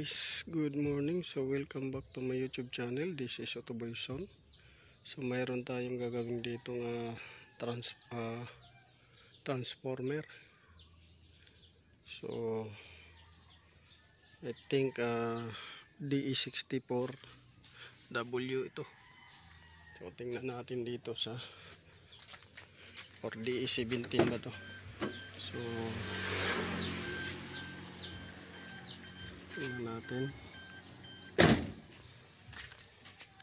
guys, good morning. So welcome back to my YouTube channel. This is Otoboy Son. So mayroon tayong gagawin dito nga transformer. So I think DE64W ito. So tingnan natin dito sa or DE17 ba to. So tingnan natin.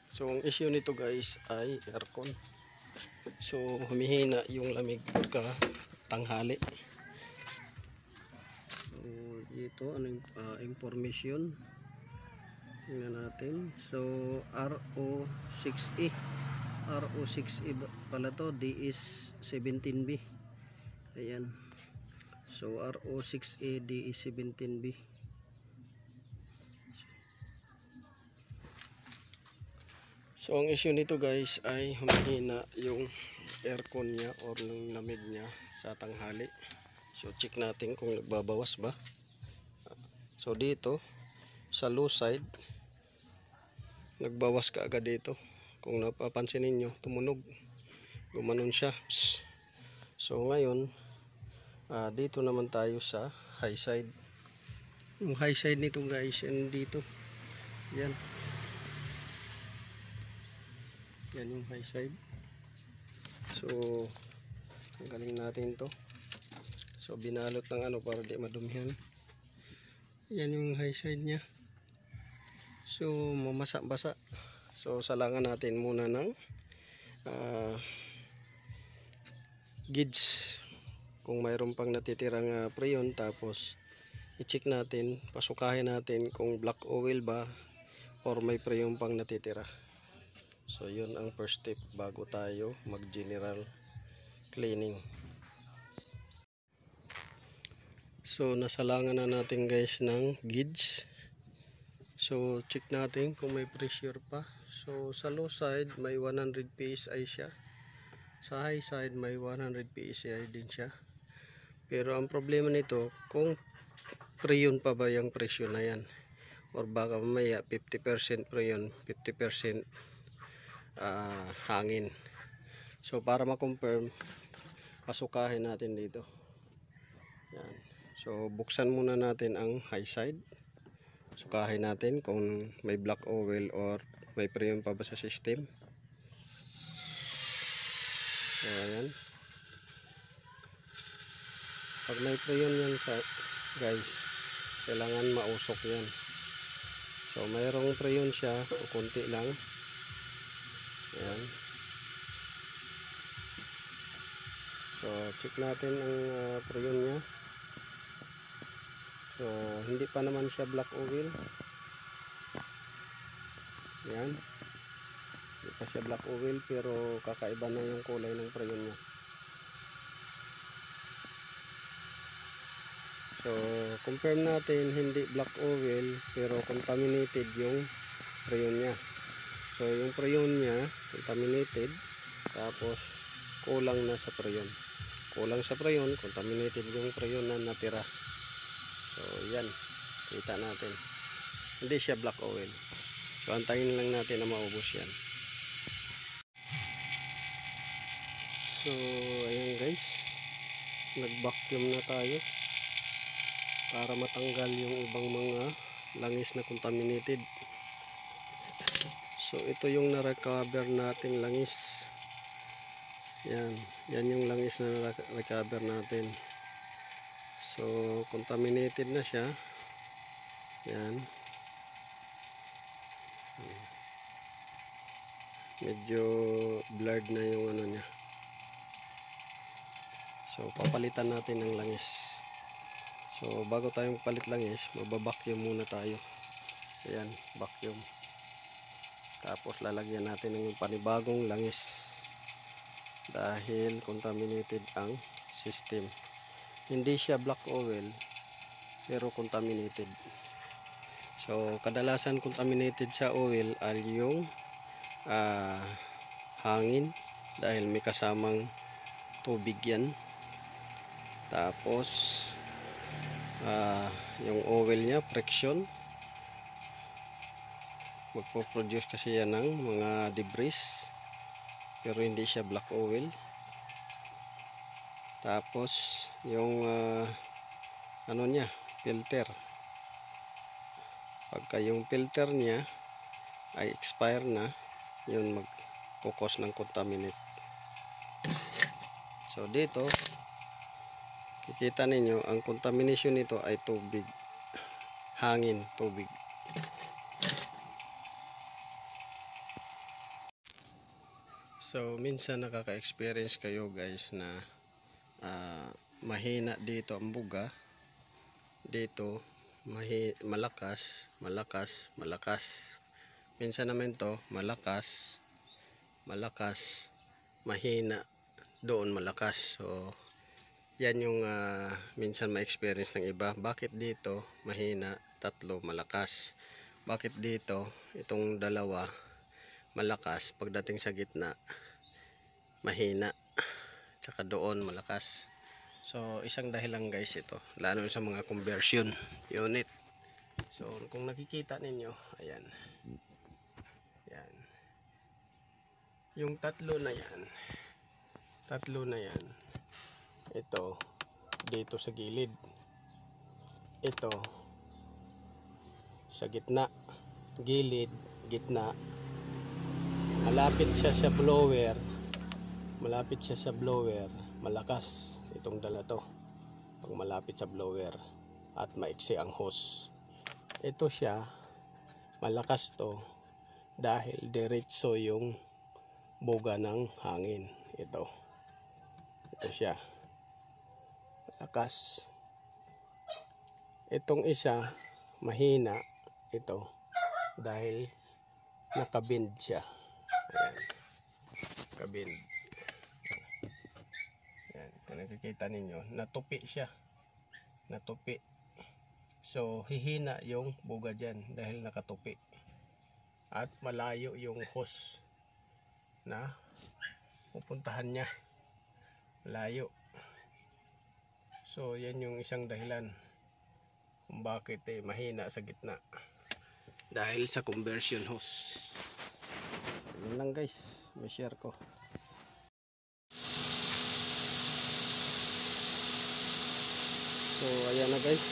So ang issue nito guys ay aircon. So humihina yung lamig pagka tanghali. So ito ano yung information. Tingnan natin. So RO6E pala to, DE17B. Ayan. So RO6E DE17B. So ang issue nito guys ay humihina yung aircon niya or yung lamig niya sa tanghali. So check natin kung nagbabawas ba. So dito sa low side nagbawas ka agad dito. Kung napapansin niyo tumunog. Gumanon siya. Psst. So ngayon dito naman tayo sa high side. Yung high side nito guys yan dito. Yan. Yan yung high side. So tanggalin natin to. So binalot ng ano para di madumihan. Yan yung high side nya. So mamasa-basa. So salangan natin muna ng gauge kung mayroon pang natitirang preyon, tapos i-check natin, pasukahin natin kung black oil ba or may preyon pang natitira. So yun ang first step bago tayo mag general cleaning. So nasalangan na natin guys ng gauge. So check natin kung may pressure pa. So sa low side may 100 PSI siya. Sa high side may 100 PSI din siya. Pero ang problema nito kung preyon pa ba yung presyo na yan. Or baka mamaya 50% preyon, 50% hangin. So para ma-confirm pasukahin natin dito. Yan. So buksan muna natin ang high side. Sukahin natin kung may black oil or may preyon pa ba sa system. So ayan. Pag may preyon yan guys, kailangan mausok yan. So mayroong preyon siya o konti lang. Ayan. So check natin ang preyon nya. So hindi pa naman siya black oil. Ayan. Hindi pa siya black oil pero kakaiba na yung kulay ng preyon nya. So confirm natin hindi black oil pero contaminated yung preyon nya. So yung preyon nya contaminated, tapos kulang na sa preyon. Kulang sa preyon, contaminated yung preyon na natira. So yan, kita natin. Hindi siya black oil. So antayin lang natin na maubos yan. So ayan guys, nag-vacuum na tayo para matanggal yung ibang mga langis na contaminated. So ito yung na-recover nating langis. Yan yung langis na na-recover natin. So contaminated na siya. Yan. Medyo blurred na yung ano niya. So papalitan natin ng langis. So bago tayong palit langis, mababacuum muna tayo. Ayan, vacuum. Tapos lalagyan natin ng panibagong langis dahil contaminated ang system. Hindi siya black oil pero contaminated. So kadalasan contaminated sa oil ay yung hangin dahil may kasamang tubig yan. Tapos yung oil nya friction magpo-produce kasi yan ng mga debris, pero hindi siya black oil. Tapos yung ano niya, filter, pagka yung filter niya ay expire na, yun magkukos ng contaminate. So dito kikita ninyo ang contamination nito ay tubig, hangin, tubig. So minsan nakaka-experience kayo guys na mahina dito ang buga, dito malakas, minsan naman to malakas, mahina, doon malakas. So yan yung minsan ma-experience ng iba, bakit dito mahina, tatlo malakas, bakit dito itong dalawa malakas, pagdating sa gitna mahina, tsaka doon malakas. So isang dahilan guys ito, lalo sa mga conversion unit. So kung nakikita ninyo, ayan, yan, yung tatlo na yan, ito dito sa gilid, ito sa gitna, gilid, gitna, malapit siya sa blower, malakas itong dala to pag malapit sa blower at maiksi ang hose. Ito siya, malakas to dahil diretso yung buga ng hangin. Ito siya, malakas. Itong isa mahina, ito dahil nakabind siya. Ayan, nakabind. Ayan, kung nakikita ninyo, natupi siya, natupi. So hihina yung buga dyan dahil nakatupi, at malayo yung hose na pupuntahan niya, malayo. So yan yung isang dahilan kung bakit mahina sa gitna, dahil sa conversion hose. So, yun lang guys, may share ko. So ayan na guys,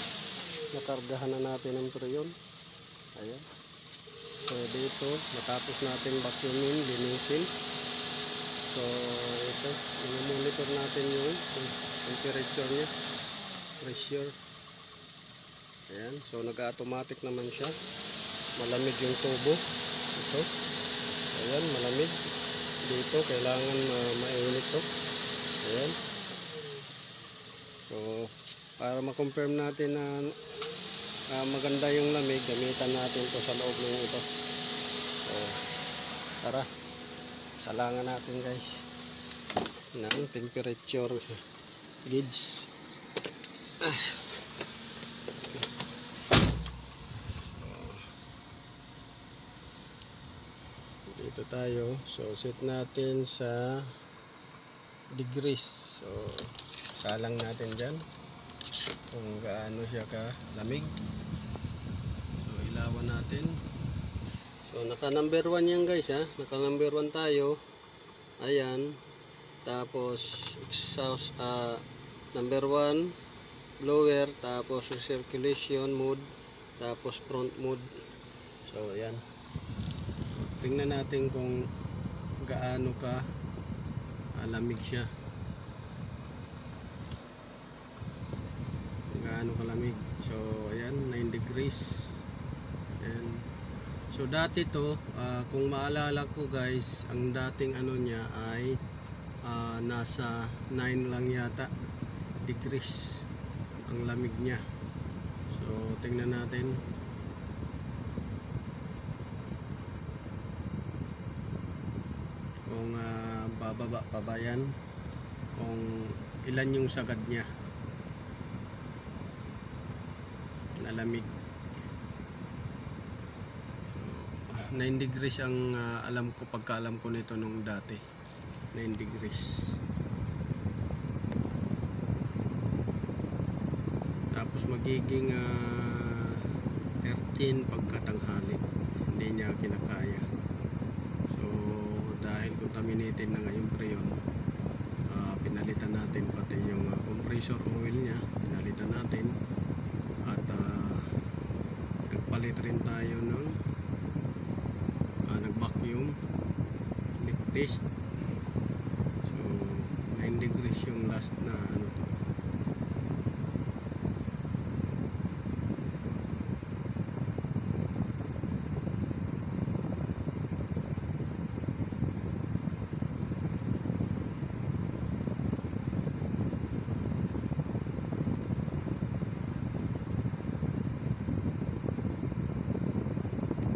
nakargahan na natin ang prion. Ayan. So dito matapos natin vacuumin, linisin. So ito, i-monitor natin yung temperature niya, pressure. Ayan, so nag-automatic naman siya. Malamig yung tubo. Ito. Ayan, malamig. Dito kailangan mainit to. Ayan. So para ma-confirm natin na maganda yung lamig, gamitan natin to sa loob ng ito. So tara, salangan natin guys ng temperature gauge. Dito tayo, so set natin sa degrees. So salang natin dyan kung gaano siya ka lamig. So ilawan natin. So naka number 1 yan guys ha, naka number 1 tayo. Ayan, tapos exhaust, number 1 blower, tapos recirculation mode, tapos front mode. So ayan, tingnan natin kung gaano ka lamig siya, gaano kalamig. So ayan, 9 degrees. Ayan. So dati to, kung maalala ko guys, ang dating ano niya ay nasa 9 lang yata degrees ang lamig niya. So tingnan natin. Kung bababa pa ba yan, kung ilan yung sagad niya na lamig. So, 9 degrees ang alam ko, pagkaalam ko nito nung dati, 9 degrees. Tapos magiging 13 pagkatanghali, hindi niya kinakaya. So dahil contaminated na ngayon freon, pinalitan natin pati yung compressor oil niya, pinalitan natin at nagpalit rin tayo ng nag-vacuum leak test. So 9 degrees yung last na ano to.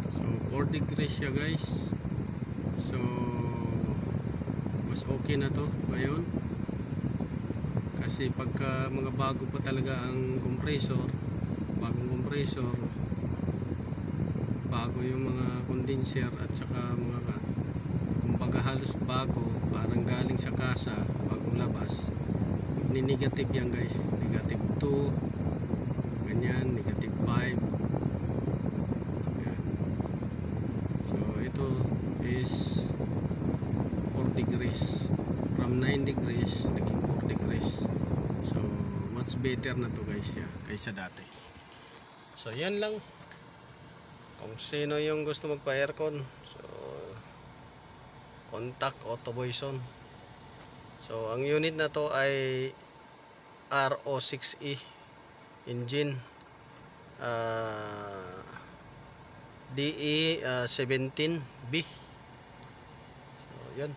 So 4 degrees siya guys. So mas okay na to ngayon. Kasi pagka mga bago pa talaga ang compressor, bagong compressor, bago yung mga condenser at saka mga kumbaga halos bago, parang galing sa kasa, bagong labas, ni-negative yan guys. Negative 2 ganyan, negative 5. Is 4 degrees from 9 degrees naging 4 degrees. So much better na to guys kaysa dati. So yan lang, kung sino yung gusto magpa aircon, so contact Auto Boyson. So ang unit na to ay RO6E engine, DE 17B. So yan.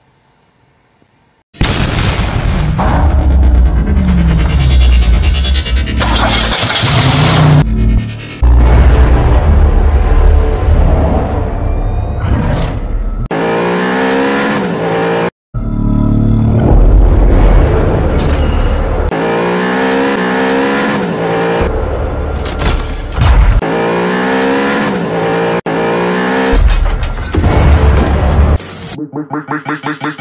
Make